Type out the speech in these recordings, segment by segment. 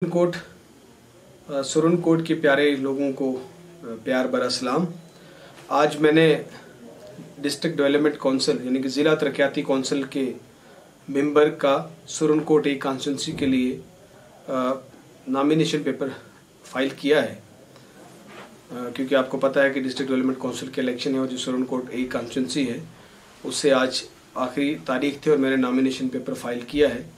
Coat सुरन coat के प्यारे लोगों को प्यार भरा सलाम। आज मैंने डिस्ट्रिक्ट डेवलपमेंट काउंसिल यानी कि ज़िला तरक्याती काउंसिल के मेंबर का सुरन कोट एक कॉन्स्टिट्यूंसी के लिए नॉमिनेशन पेपर फाइल किया है, क्योंकि आपको पता है कि डिस्ट्रिक्ट डेवलपमेंट काउंसिल के इलेक्शन है और जो सुरन कोट एक कॉन्स्टिट्यूंसी है उससे आज आखिरी तारीख थी और मैंने नॉमिनेशन पेपर फाइल किया है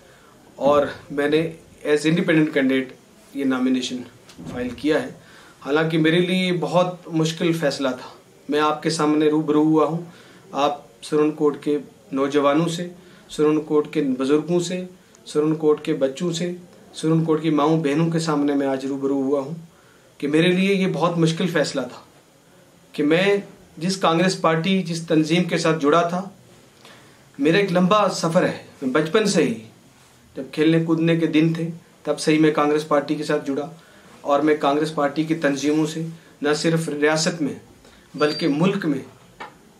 और मैंने एज इंडिपेंडेंट कैंडिडेट ये नॉमिनेशन फाइल किया है। हालांकि मेरे लिए बहुत मुश्किल फैसला था। मैं आपके सामने रूबरू हुआ हूँ, आप सुरन कोट के नौजवानों से, सुरन कोट के बुजुर्गों से, सुरन कोट के बच्चों से, सुरन कोट की माँओं बहनों के सामने मैं आज रूबरू हुआ हूँ कि मेरे लिए ये बहुत मुश्किल फैसला था कि मैं जिस कांग्रेस पार्टी, जिस तंजीम के साथ जुड़ा था, मेरा एक लंबा सफ़र है। मैं बचपन से ही जब खेलने कूदने के दिन थे तब से ही मैं कांग्रेस पार्टी के साथ जुड़ा और मैं कांग्रेस पार्टी की तंजीमों से न सिर्फ रियासत में बल्कि मुल्क में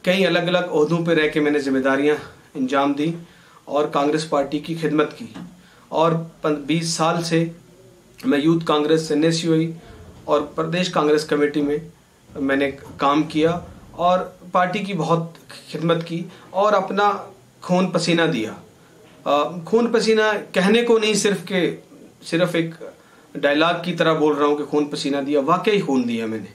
कई अलग अलग ओहदों पर रह के मैंने जिम्मेदारियां अंजाम दी और कांग्रेस पार्टी की खिदमत की। और 20 साल से मैं यूथ कांग्रेस से NSUI और प्रदेश कांग्रेस कमेटी में मैंने काम किया और पार्टी की बहुत खिदमत की और अपना खून पसीना दिया। खून पसीना कहने को नहीं, सिर्फ एक डायलॉग की तरह बोल रहा हूँ कि खून पसीना दिया, वाकई खून दिया मैंने।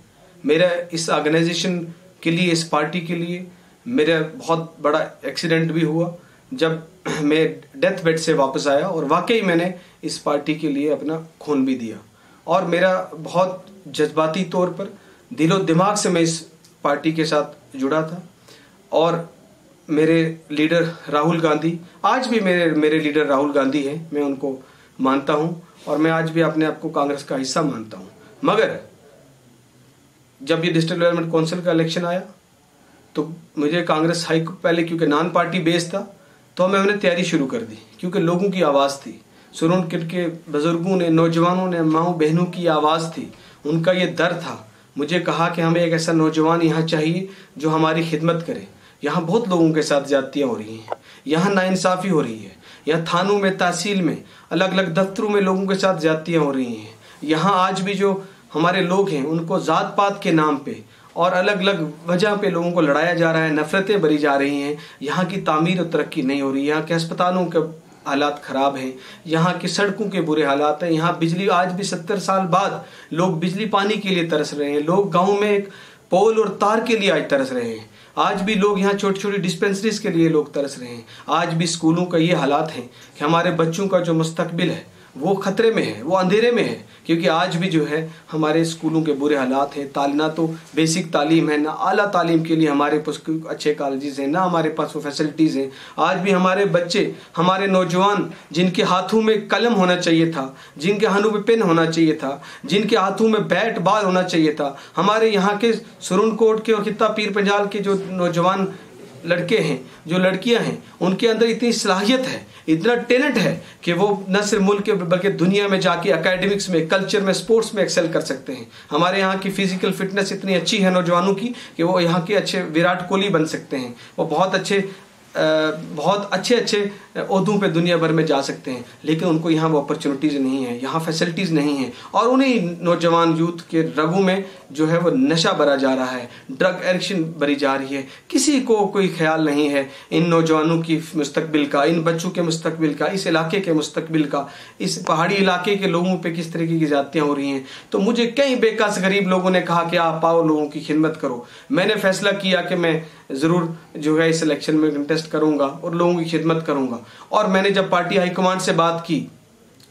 मेरा इस ऑर्गेनाइजेशन के लिए, इस पार्टी के लिए मेरा बहुत बड़ा एक्सीडेंट भी हुआ जब मैं डेथ बेड से वापस आया और वाकई मैंने इस पार्टी के लिए अपना खून भी दिया और मेरा बहुत जज्बाती तौर पर दिलो दिमाग से मैं इस पार्टी के साथ जुड़ा था। और मेरे लीडर राहुल गांधी, आज भी मेरे लीडर राहुल गांधी हैं, मैं उनको मानता हूं और मैं आज भी अपने आप को कांग्रेस का हिस्सा मानता हूं। मगर जब ये डिस्ट्रिक्ट डेवलपमेंट काउंसिल का इलेक्शन आया तो मुझे कांग्रेस हाई पहले क्योंकि नॉन पार्टी बेस था तो मैंने तैयारी शुरू कर दी, क्योंकि लोगों की आवाज़ थी, सुरन कोट के बुजुर्गों ने, नौजवानों ने, माँओं बहनों की आवाज़ थी, उनका ये दर्द था। मुझे कहा कि हमें एक ऐसा नौजवान यहाँ चाहिए जो हमारी खिदमत करे। यहाँ बहुत लोगों के साथ ज्यादतियाँ हो रही हैं, यहाँ नाइंसाफ़ी हो रही है, यहाँ थानों में, तहसील में, अलग अलग दफ्तरों में लोगों के साथ ज्यादतियाँ हो रही हैं। यहाँ आज भी जो हमारे लोग हैं उनको ज़ात पात के नाम पे और अलग अलग वजह पे लोगों को लड़ाया जा रहा है, नफरतें भरी जा रही हैं। यहाँ की तामीर और तरक्की नहीं हो रही, यहाँ के अस्पतालों के हालात ख़राब हैं, यहाँ की सड़कों के बुरे हालात हैं, यहाँ बिजली, आज भी 70 साल बाद लोग बिजली पानी के लिए तरस रहे हैं, लोग गाँव में एक पोल और तार के लिए आज तरस रहे हैं, आज भी लोग यहाँ छोटी छोटी डिस्पेंसरीज के लिए लोग तरस रहे हैं। आज भी स्कूलों का ये हालात है कि हमारे बच्चों का जो मुस्तकबिल है वो खतरे में है, वो अंधेरे में है, क्योंकि आज भी जो है हमारे स्कूलों के बुरे हालात हैं। ना तो बेसिक तालीम है, ना आला तालीम के लिए हमारे पास अच्छे कॉलेजेस हैं, ना हमारे पास वो फैसिलिटीज़ हैं। आज भी हमारे बच्चे, हमारे नौजवान जिनके हाथों में कलम होना चाहिए था, जिनके हाथों में पेन होना चाहिए था, जिनके हाथों में बैट बॉल होना चाहिए था, हमारे यहाँ के सुरन कोट के और खित्ता पीर पंजाल के जो नौजवान लड़के हैं, जो लड़कियां हैं, उनके अंदर इतनी सलाहियत है, इतना टैलेंट है कि वो न सिर्फ मुल्क के बल्कि दुनिया में जाके एकेडमिक्स में, कल्चर में, स्पोर्ट्स में एक्सेल कर सकते हैं। हमारे यहाँ की फिजिकल फिटनेस इतनी अच्छी है नौजवानों की कि वो यहाँ के अच्छे विराट कोहली बन सकते हैं, वो बहुत अच्छे ओहदों पे दुनिया भर में जा सकते हैं, लेकिन उनको यहाँ वो अपॉर्चुनिटीज़ नहीं है, यहाँ फैसिलिटीज़ नहीं है। और उन्हीं नौजवान यूथ के रगों में जो है वो नशा भरा जा रहा है, ड्रग एडिक्शन भरी जा रही है। किसी को कोई ख्याल नहीं है इन नौजवानों की मुस्तकबिल का, इन बच्चों के मुस्तकबिल का, इस इलाके के मुस्तकबिल का, इस पहाड़ी इलाके के लोगों पर किस तरीके की ज्यादतियाँ हो रही हैं। तो मुझे कई बेकस गरीब लोगों ने कहा कि आप आओ, लोगों की खिदमत करो। मैंने फैसला किया कि मैं ज़रूर जो है इस इलेक्शन में कंटेस्ट करूंगा और लोगों की खिदमत करूंगा। और मैंने जब पार्टी हाईकमांड से बात की,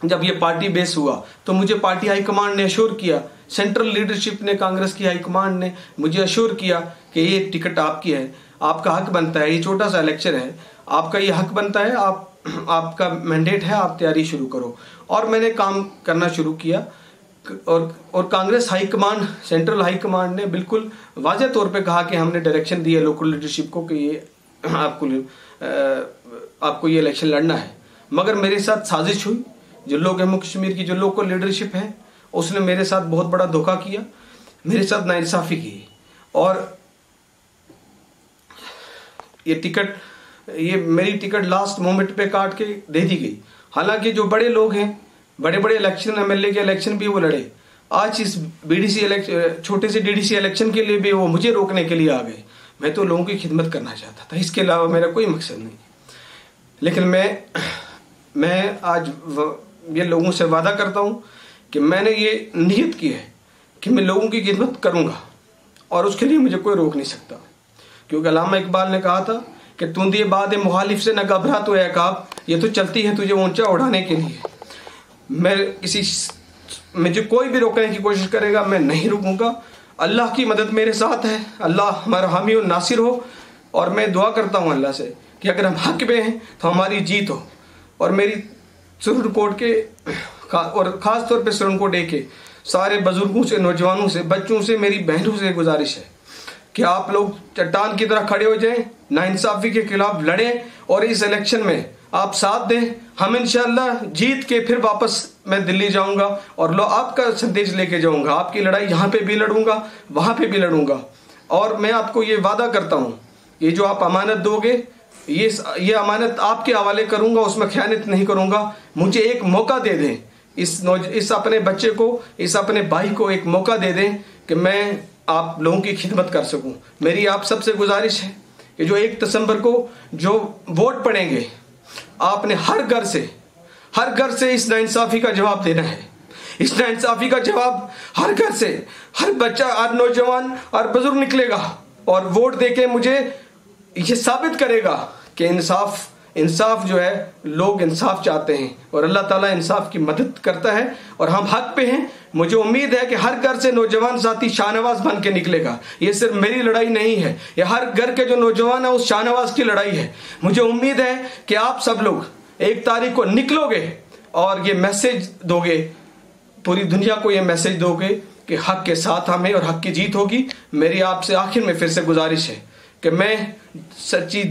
जब ये पार्टी बेस हुआ, तो मुझे पार्टी हाईकमांड ने अश्योर किया, सेंट्रल लीडरशिप ने, कांग्रेस की हाईकमांड ने मुझे अश्योर किया कि ये टिकट आपकी है, आपका हक बनता है, ये छोटा सा इलेक्शन है, आपका ये हक बनता है, आपका मैंडेट है, आप तैयारी शुरू करो। और मैंने काम करना शुरू किया और कांग्रेस हाईकमांड, सेंट्रल हाईकमांड ने बिल्कुल वाज़ेह तौर पे कहा कि हमने डायरेक्शन दी है लोकल लीडरशिप को कि ये आपको ये इलेक्शन लड़ना है। मगर मेरे साथ साजिश हुई, जो लोग जम्मू कश्मीर की जो लोकल लीडरशिप है उसने मेरे साथ बहुत बड़ा धोखा किया, मेरे साथ नाइंसाफ़ी की और ये मेरी टिकट लास्ट मोमेंट पे काट के दे दी गई। हालांकि जो बड़े लोग हैं बड़े बड़े इलेक्शन, एमएलए के इलेक्शन भी वो लड़े। आज इस बीडीसी इलेक्शन, छोटे से डीडीसी इलेक्शन के लिए भी वो मुझे रोकने के लिए आ गए। मैं तो लोगों की खिदमत करना चाहता था, इसके अलावा मेरा कोई मकसद नहीं। लेकिन मैं आज ये लोगों से वादा करता हूं कि मैंने ये नियत की है कि मैं लोगों की खिदमत करूंगा और उसके लिए मुझे कोई रोक नहीं सकता। क्योंकि अल्लामा इकबाल ने कहा था कि तूंदी बाद मुखालिफ से न घबरा तो है काब, ये तो चलती है तुझे ऊंचा उड़ाने के लिए। मुझे कोई भी रोकने की कोशिश करेगा, मैं नहीं रुकूंगा। अल्लाह की मदद मेरे साथ है, अल्लाह हमारा हामी और नासिर हो। और मैं दुआ करता हूँ अल्लाह से कि अगर हम हक में हैं तो हमारी जीत हो। और मेरी सुरनकोट के और ख़ास तौर पे सुरनकोट के सारे बुजुर्गों से, नौजवानों से, बच्चों से, मेरी बहनों से गुजारिश है कि आप लोग चट्टान की तरह खड़े हो जाएं, नाइंसाफ़ी के खिलाफ लड़ें और इस इलेक्शन में आप साथ दें। हम इंशाअल्लाह जीत के फिर वापस मैं दिल्ली जाऊंगा और आपका संदेश लेके जाऊंगा। आपकी लड़ाई यहाँ पे भी लड़ूंगा, वहाँ पे भी लड़ूंगा। और मैं आपको ये वादा करता हूँ, ये जो आप अमानत दोगे, ये अमानत आपके हवाले करूंगा, उसमें खयानत नहीं करूंगा। मुझे एक मौका दे दें, इस अपने बच्चे को, इस अपने भाई को एक मौका दे दें कि मैं आप लोगों की खिदमत कर सकूं। मेरी आप सबसे गुजारिश है कि जो 1 दिसंबर को जो वोट पड़ेंगे, आपने हर घर से इस नाइंसाफ़ी का जवाब देना है। इस नाइंसाफ़ी का जवाब हर घर से, हर बच्चा, हर नौजवान और बुजुर्ग निकलेगा और वोट देके मुझे ये साबित करेगा कि इंसाफ जो है, लोग इंसाफ चाहते हैं और अल्लाह ताला इंसाफ की मदद करता है और हम हक पे हैं। मुझे उम्मीद है कि हर घर से नौजवान साथी शाहनवाज बन के निकलेगा। ये सिर्फ मेरी लड़ाई नहीं है, ये हर घर के जो नौजवान है उस शाहनवाज की लड़ाई है। मुझे उम्मीद है कि आप सब लोग 1 तारीख को निकलोगे और ये मैसेज दोगे, पूरी दुनिया को ये मैसेज दोगे कि हक के साथ हमें और हक की जीत होगी। मेरी आपसे आखिर में फिर से गुजारिश है कि मैं सच्ची